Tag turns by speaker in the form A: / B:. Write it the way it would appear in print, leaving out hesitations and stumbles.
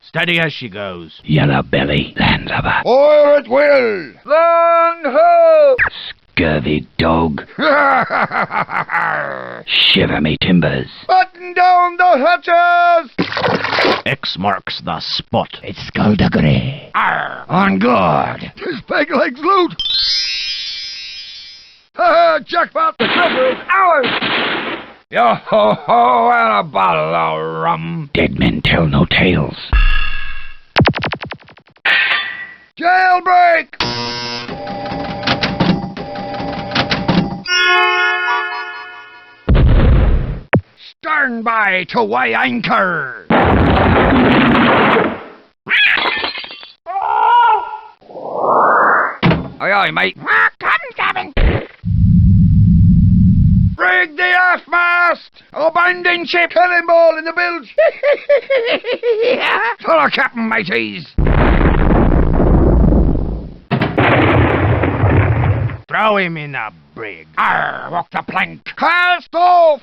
A: Steady as she goes.
B: Yellow belly, land lubber.
C: Fire at will!
D: Land ho!
B: Scurvy dog. Shiver me timbers.
C: Button down the hatches!
A: X marks the spot.
B: It's Skulduggery.
A: Arr!
B: On guard.
C: His peg legs loot! Ha! Jackpot! The treasure is ours!
D: Yo ho ho and a bottle of rum.
B: Dead men tell no tales.
C: Jailbreak! Stern by to weigh anchor!
D: Aye aye, mate.
C: Coming! Brig the aft mast! A binding ship! Pinball in the bilge! Full of captain, mateys!
A: Throw him in the brig.
C: Arr, walk the plank! Cast off!